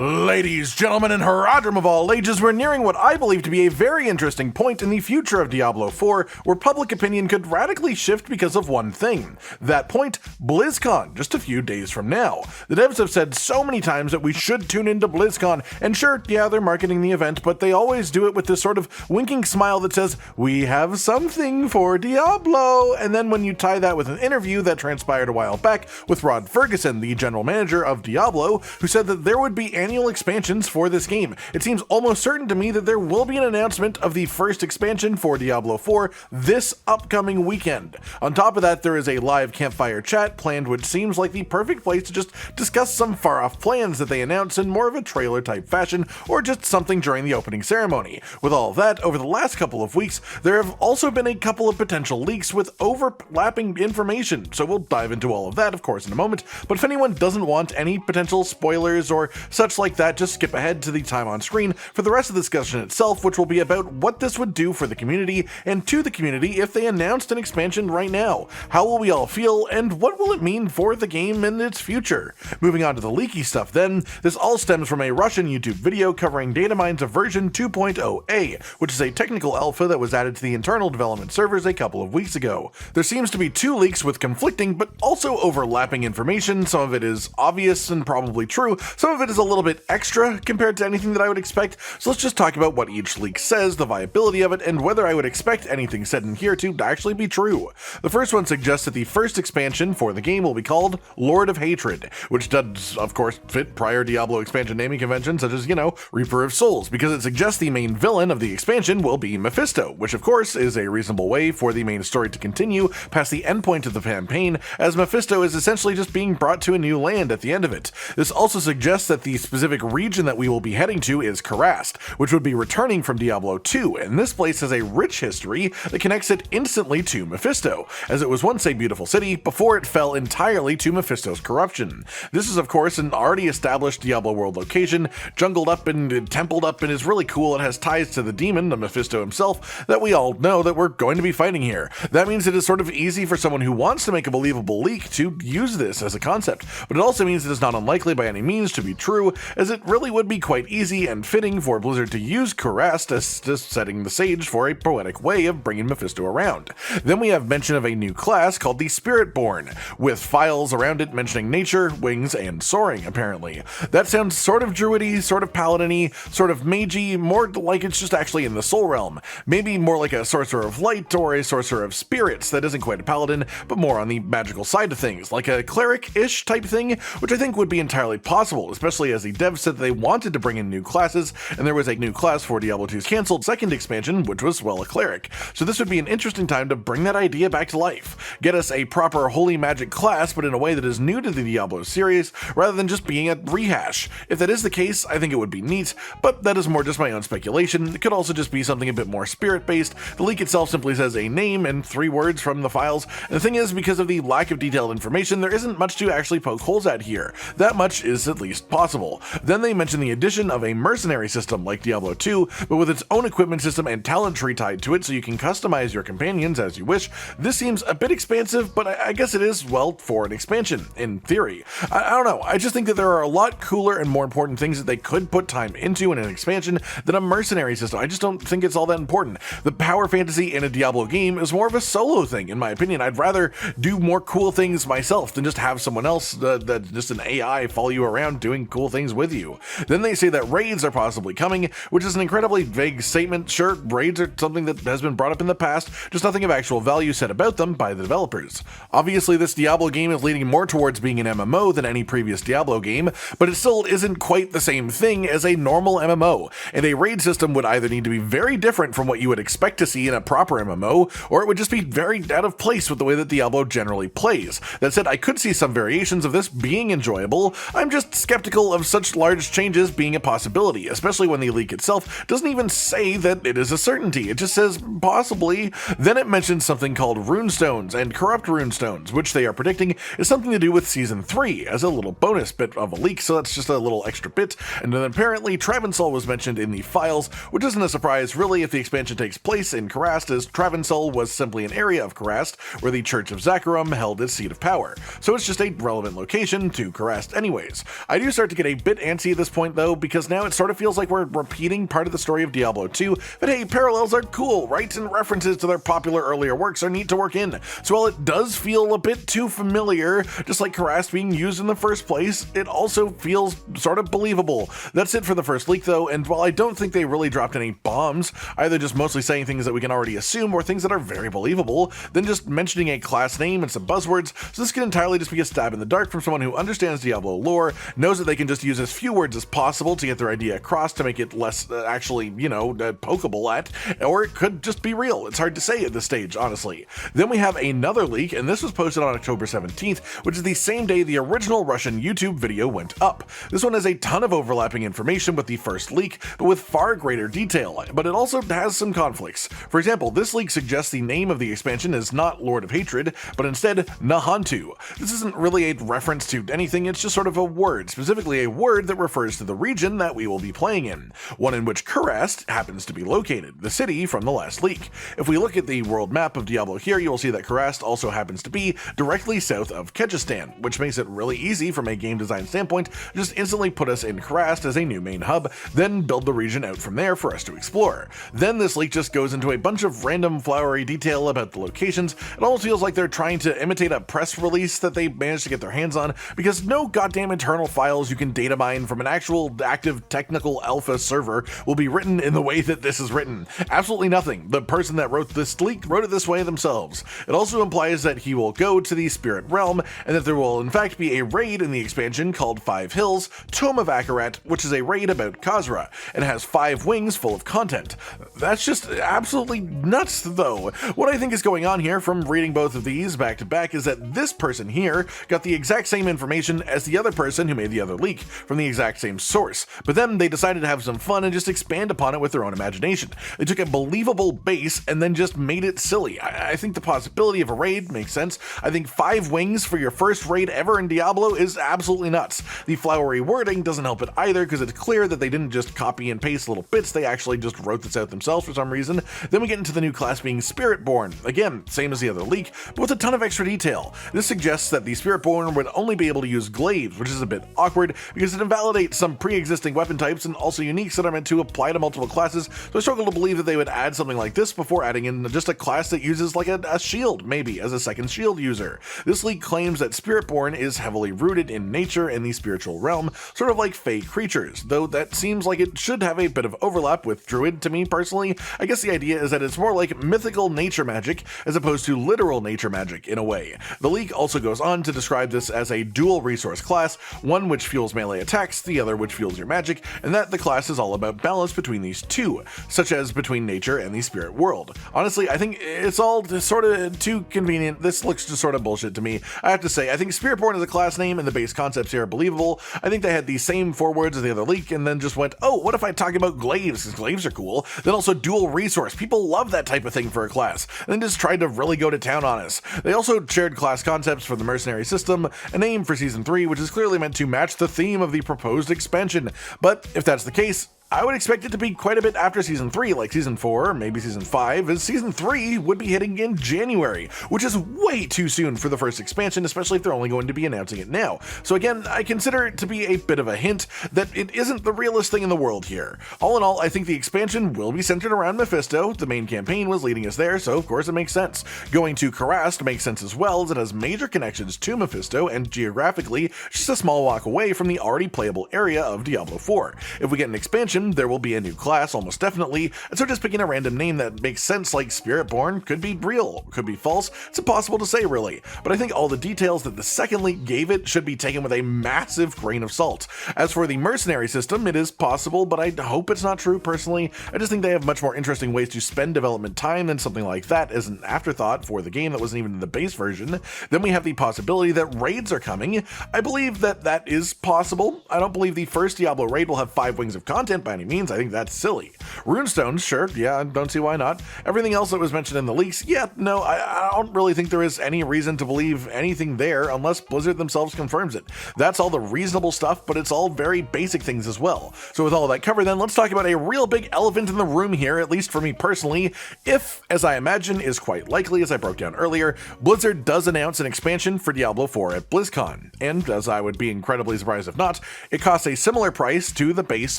Ladies, gentlemen, and haradrim of all ages, we're nearing what I believe to be a very interesting point in the future of Diablo 4, where public opinion could radically shift because of one thing. That point, BlizzCon, just a few days from now. The devs have said so many times that we should tune into BlizzCon, and sure, yeah, they're marketing the event, but they always do it with this sort of winking smile that says, we have something for Diablo, and then when you tie that with an interview that transpired a while back with Rod Ferguson, the general manager of Diablo, who said that there would be annual expansions for this game. It seems almost certain to me that there will be an announcement of the first expansion for Diablo 4 this upcoming weekend. On top of that, there is a live campfire chat planned, which seems like the perfect place to just discuss some far-off plans that they announce in more of a trailer-type fashion, or just something during the opening ceremony. With all of that, over the last couple of weeks, there have also been a couple of potential leaks with overlapping information, so we'll dive into all of that, of course, in a moment, but if anyone doesn't want any potential spoilers or such like that, just skip ahead to the time on screen for the rest of the discussion itself, which will be about what this would do for the community and to the community if they announced an expansion right now. How will we all feel, and what will it mean for the game and its future? Moving on to the leaky stuff then, this all stems from a Russian YouTube video covering datamines of version 2.0a, which is a technical alpha that was added to the internal development servers a couple of weeks ago. There seems to be two leaks with conflicting but also overlapping information. Some of it is obvious and probably true, some of it is a little bit extra compared to anything that I would expect, so let's just talk about what each leak says, the viability of it, and whether I would expect anything said in here to actually be true. The first one suggests that the first expansion for the game will be called Lord of Hatred, which does, of course, fit prior Diablo expansion naming conventions such as, Reaper of Souls, because it suggests the main villain of the expansion will be Mephisto, which of course is a reasonable way for the main story to continue past the endpoint of the campaign, as Mephisto is essentially just being brought to a new land at the end of it. This also suggests that the specific region that we will be heading to is Kurast, which would be returning from Diablo 2, and this place has a rich history that connects it instantly to Mephisto, as it was once a beautiful city before it fell entirely to Mephisto's corruption. This is of course an already established Diablo world location, jungled up and templed up, and is really cool. It has ties to the demon, the Mephisto himself, that we all know that we're going to be fighting here. That means it is sort of easy for someone who wants to make a believable leak to use this as a concept, but it also means it is not unlikely by any means to be true, as it really would be quite easy and fitting for Blizzard to use Kurast as just setting the stage for a poetic way of bringing Mephisto around. Then we have mention of a new class called the Spiritborn, with files around it mentioning nature, wings, and soaring, apparently. That sounds sort of druidy, sort of paladin-y, sort of magi, more like it's just actually in the soul realm. Maybe more like a sorcerer of light or a sorcerer of spirits that isn't quite a paladin, but more on the magical side of things, like a cleric-ish type thing, which I think would be entirely possible, especially as the devs said they wanted to bring in new classes, and there was a new class for Diablo 2's cancelled second expansion, which was, well, a cleric. So this would be an interesting time to bring that idea back to life. Get us a proper holy magic class, but in a way that is new to the Diablo series, rather than just being a rehash. If that is the case, I think it would be neat, but that is more just my own speculation. It could also just be something a bit more spirit-based. The leak itself simply says a name and 3 words from the files, and the thing is, because of the lack of detailed information, there isn't much to actually poke holes at here. That much is at least possible. Then they mention the addition of a mercenary system like Diablo 2, but with its own equipment system and talent tree tied to it so you can customize your companions as you wish. This seems a bit expansive, but I guess it is, well, for an expansion, in theory. I don't know, I just think that there are a lot cooler and more important things that they could put time into in an expansion than a mercenary system. I just don't think it's all that important. The power fantasy in a Diablo game is more of a solo thing, in my opinion. I'd rather do more cool things myself than just have someone else, that's just an AI, follow you around doing cool things with you. Then they say that raids are possibly coming, which is an incredibly vague statement. Sure, raids are something that has been brought up in the past, just nothing of actual value said about them by the developers. Obviously, this Diablo game is leaning more towards being an MMO than any previous Diablo game, but it still isn't quite the same thing as a normal MMO, and a raid system would either need to be very different from what you would expect to see in a proper MMO, or it would just be very out of place with the way that Diablo generally plays. That said, I could see some variations of this being enjoyable. I'm just skeptical of such large changes being a possibility, especially when the leak itself doesn't even say that it is a certainty. It just says possibly. Then it mentions something called runestones and corrupt runestones, which they are predicting is something to do with Season 3 as a little bonus bit of a leak, so that's just a little extra bit. And then apparently Travansul was mentioned in the files, which isn't a surprise really if the expansion takes place in Kurast, as Travansul was simply an area of Kurast where the Church of Zakarum held its seat of power. So it's just a relevant location to Kurast anyways. I do start to get a bit bit antsy at this point though, because now it sort of feels like we're repeating part of the story of Diablo 2, but hey, parallels are cool, right? And references to their popular earlier works are neat to work in. So while it does feel a bit too familiar, just like Kurast being used in the first place, it also feels sort of believable. That's it for the first leak though, and while I don't think they really dropped any bombs, either just mostly saying things that we can already assume or things that are very believable, then just mentioning a class name and some buzzwords, so this can entirely just be a stab in the dark from someone who understands Diablo lore, knows that they can just use as few words as possible to get their idea across to make it less actually, pokeable at, or it could just be real. It's hard to say at this stage, honestly. Then we have another leak, and this was posted on October 17th, which is the same day the original Russian YouTube video went up. This one has a ton of overlapping information with the first leak, but with far greater detail, but it also has some conflicts. For example, this leak suggests the name of the expansion is not Lord of Hatred, but instead Nahantu. This isn't really a reference to anything, it's just sort of a word, specifically a word that refers to the region that we will be playing in, one in which Kurast happens to be located, the city from the last leak. If we look at the world map of Diablo here, you will see that Kurast also happens to be directly south of Kyrgyzstan, which makes it really easy from a game design standpoint to just instantly put us in Kurast as a new main hub, then build the region out from there for us to explore. Then this leak just goes into a bunch of random flowery detail about the locations. It almost feels like they're trying to imitate a press release that they managed to get their hands on, because no goddamn internal files you can data mine from an actual active technical alpha server will be written in the way that this is written. Absolutely nothing. The person that wrote this leak wrote it this way themselves. It also implies that he will go to the Spirit Realm, and that there will in fact be a raid in the expansion called 5 Hills, Tome of Akarat, which is a raid about Khazra, and has 5 wings full of content. That's just absolutely nuts though. What I think is going on here from reading both of these back to back is that this person here got the exact same information as the other person who made the other leak from the exact same source, but then they decided to have some fun and just expand upon it with their own imagination. They took a believable base and then just made it silly. I think the possibility of a raid makes sense. I think 5 wings for your first raid ever in Diablo is absolutely nuts. The flowery wording doesn't help it either, because it's clear that they didn't just copy and paste little bits, they actually just wrote this out themselves for some reason. Then we get into the new class being Spiritborn. Again, same as the other leak, but with a ton of extra detail. This suggests that the Spiritborn would only be able to use glaives, which is a bit awkward because it invalidates some pre-existing weapon types and also uniques that are meant to apply to multiple classes, so I struggle to believe that they would add something like this before adding in just a class that uses like a shield, maybe, as a second shield user. This leak claims that Spiritborn is heavily rooted in nature and the spiritual realm, sort of like fey creatures, though that seems like it should have a bit of overlap with Druid to me personally. I guess the idea is that it's more like mythical nature magic as opposed to literal nature magic in a way. The leak also goes on to describe this as a dual resource class, one which fuels melee attacks, the other which fuels your magic, and that the class is all about balance between these two, such as between nature and the spirit world. Honestly, I think it's all sort of too convenient. This looks just sort of bullshit to me. I have to say, I think Spiritborn is a class name and the base concepts here are believable. I think they had the same 4 words as the other leak and then just went, oh, what if I talk about glaives, because glaives are cool. Then also dual resource. People love that type of thing for a class. And then just tried to really go to town on us. They also shared class concepts for the mercenary system, a name for Season 3, which is clearly meant to match the theme of the proposed expansion. But if that's the case, I would expect it to be quite a bit after Season 3, like Season 4, or maybe Season 5, as Season 3 would be hitting in January, which is way too soon for the first expansion, especially if they're only going to be announcing it now. So again, I consider it to be a bit of a hint that it isn't the realest thing in the world here. All in all, I think the expansion will be centered around Mephisto. The main campaign was leading us there, so of course it makes sense. Going to Kurast makes sense as well, as it has major connections to Mephisto, and geographically, just a small walk away from the already playable area of Diablo 4. If we get an expansion, there will be a new class, almost definitely, and so just picking a random name that makes sense like Spiritborn could be real, could be false, it's impossible to say really, but I think all the details that the second leak gave it should be taken with a massive grain of salt. As for the mercenary system, it is possible, but I hope it's not true personally. I just think they have much more interesting ways to spend development time than something like that as an afterthought for the game that wasn't even in the base version. Then we have the possibility that raids are coming. I believe that that is possible. I don't believe the first Diablo raid will have 5 wings of content by by any means. I think that's silly. Runestones, sure, yeah, don't see why not. Everything else that was mentioned in the leaks, yeah, no, I don't really think there is any reason to believe anything there unless Blizzard themselves confirms it. That's all the reasonable stuff, but it's all very basic things as well. So with all that covered then, let's talk about a real big elephant in the room here, at least for me personally. If, as I imagine is quite likely as I broke down earlier, Blizzard does announce an expansion for Diablo 4 at BlizzCon, and as I would be incredibly surprised if not, it costs a similar price to the base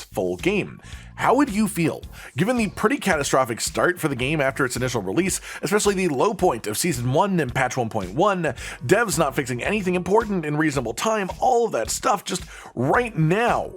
full game. How would you feel, given the pretty catastrophic start for the game after its initial release, especially the low point of Season 1 and Patch 1.1, devs not fixing anything important in reasonable time, all of that stuff, just right now,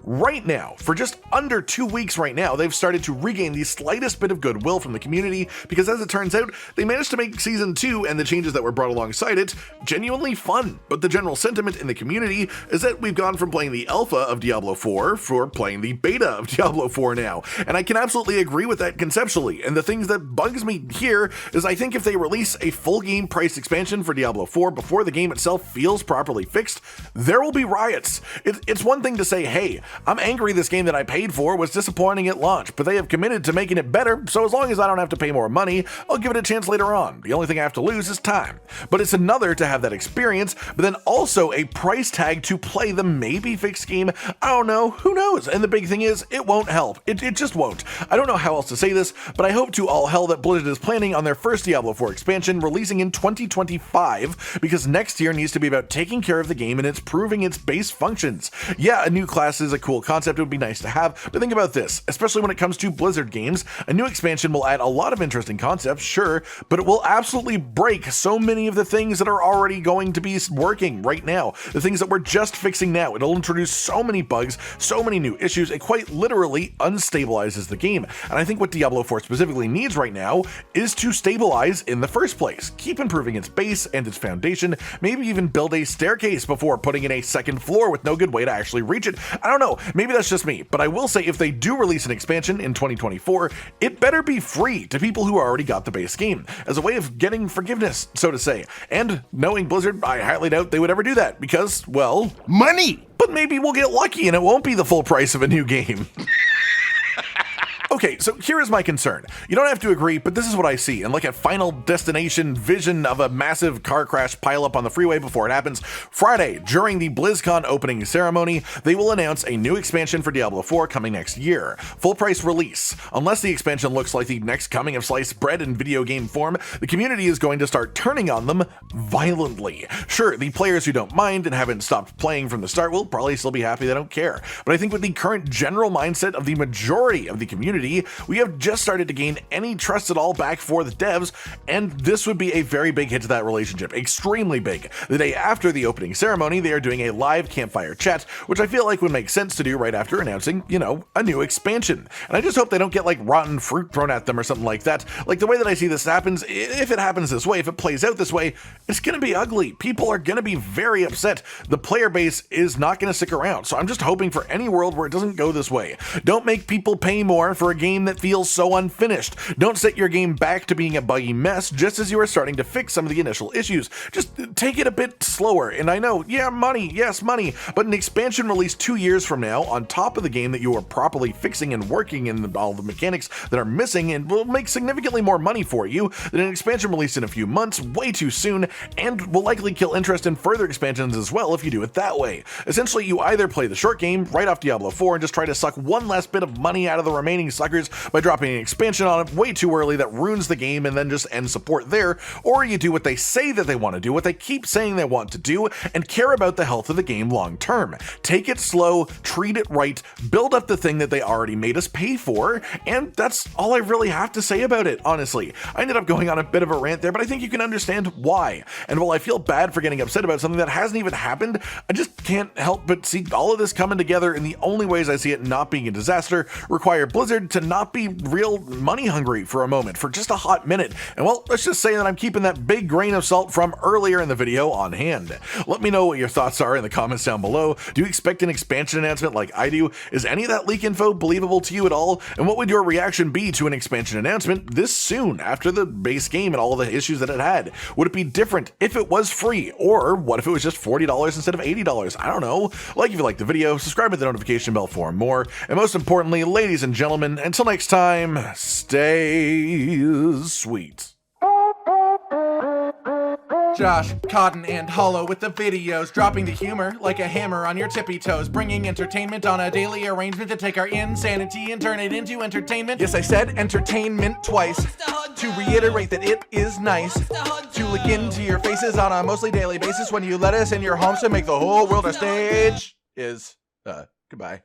for just under 2 weeks right now, they've started to regain the slightest bit of goodwill from the community, because as it turns out, they managed to make Season 2 and the changes that were brought alongside it genuinely fun. But the general sentiment in the community is that we've gone from playing the alpha of Diablo 4 for playing the beta of Diablo 4 now. And I can absolutely agree with that conceptually, and the things that bugs me here is I think if they release a full game price expansion for Diablo 4 before the game itself feels properly fixed, there will be riots. It's one thing to say, hey, I'm angry this game that I paid for was disappointing at launch, but they have committed to making it better, so as long as I don't have to pay more money, I'll give it a chance later on. The only thing I have to lose is time. But it's another to have that experience, but then also a price tag to play the maybe fixed game. I don't know, who knows? And the big thing is, it won't help. It just won't. I don't know how else to say this, but I hope to all hell that Blizzard is planning on their first Diablo 4 expansion releasing in 2025, because next year needs to be about taking care of the game and it's proving its base functions. Yeah, a new class is a cool concept, it would be nice to have, but think about this, especially when it comes to Blizzard games, a new expansion will add a lot of interesting concepts, sure, but it will absolutely break so many of the things that are already going to be working right now, the things that we're just fixing now. It'll introduce so many bugs, so many new issues, it quite literally unstabilizes the game. And I think what Diablo 4 specifically needs right now is to stabilize in the first place. Keep improving its base and its foundation, maybe even build a staircase before putting in a second floor with no good way to actually reach it. I don't know, maybe that's just me, but I will say if they do release an expansion in 2024, it better be free to people who already got the base game, as a way of getting forgiveness, so to say. And knowing Blizzard, I highly doubt they would ever do that because, well, money! But maybe we'll get lucky and it won't be the full price of a new game. Okay, so here is my concern. You don't have to agree, but this is what I see, and like a Final Destination vision of a massive car crash pileup on the freeway before it happens. Friday, during the BlizzCon opening ceremony, they will announce a new expansion for Diablo 4 coming next year. Full price release. Unless the expansion looks like the next coming of sliced bread in video game form, the community is going to start turning on them violently. Sure, the players who don't mind and haven't stopped playing from the start will probably still be happy they don't care, but I think with the current general mindset of the majority of the community, we have just started to gain any trust at all back for the devs, and this would be a very big hit to that relationship, extremely big. The day after the opening ceremony, they are doing a live campfire chat, which I feel like would make sense to do right after announcing, you know, a new expansion. And I just hope they don't get like rotten fruit thrown at them or something like that. Like the way that I see this happens, if it happens this way, if it plays out this way, it's gonna be ugly. People are gonna be very upset. The player base is not gonna stick around, so I'm just hoping for any world where it doesn't go this way. Don't make people pay more for a game that feels so unfinished. Don't set your game back to being a buggy mess just as you are starting to fix some of the initial issues. Just take it a bit slower. And I know, yeah, money, yes, money, but an expansion released 2 years from now on top of the game that you are properly fixing and working in all the mechanics that are missing and will make significantly more money for you than an expansion released in a few months way too soon, and will likely kill interest in further expansions as well if you do it that way. Essentially, you either play the short game right off Diablo 4 and just try to suck one last bit of money out of the remaining suckers by dropping an expansion on it way too early that ruins the game and then just end support there, or you do what they say that they want to do, what they keep saying they want to do, and care about the health of the game long term. Take it slow, treat it right, build up the thing that they already made us pay for, and that's all I really have to say about it, honestly. I ended up going on a bit of a rant there, but I think you can understand why. And while I feel bad for getting upset about something that hasn't even happened, I just can't help but see all of this coming together, and the only ways I see it not being a disaster require Blizzard to not be real money hungry for a moment, for just a hot minute. And well, let's just say that I'm keeping that big grain of salt from earlier in the video on hand. Let me know what your thoughts are in the comments down below. Do you expect an expansion announcement like I do? Is any of that leak info believable to you at all? And what would your reaction be to an expansion announcement this soon after the base game and all the issues that it had? Would it be different if it was free? Or what if it was just $40 instead of $80? I don't know. Like if you liked the video, subscribe with the notification bell for more. And most importantly, ladies and gentlemen, until next time, stay sweet. Josh, Cotton, and Hollow with the videos, dropping the humor like a hammer on your tippy toes, bringing entertainment on a daily arrangement to take our insanity and turn it into entertainment. Yes, I said entertainment twice, to reiterate that it is nice to look into your faces on a mostly daily basis when you let us in your homes to make the whole world a stage. Goodbye.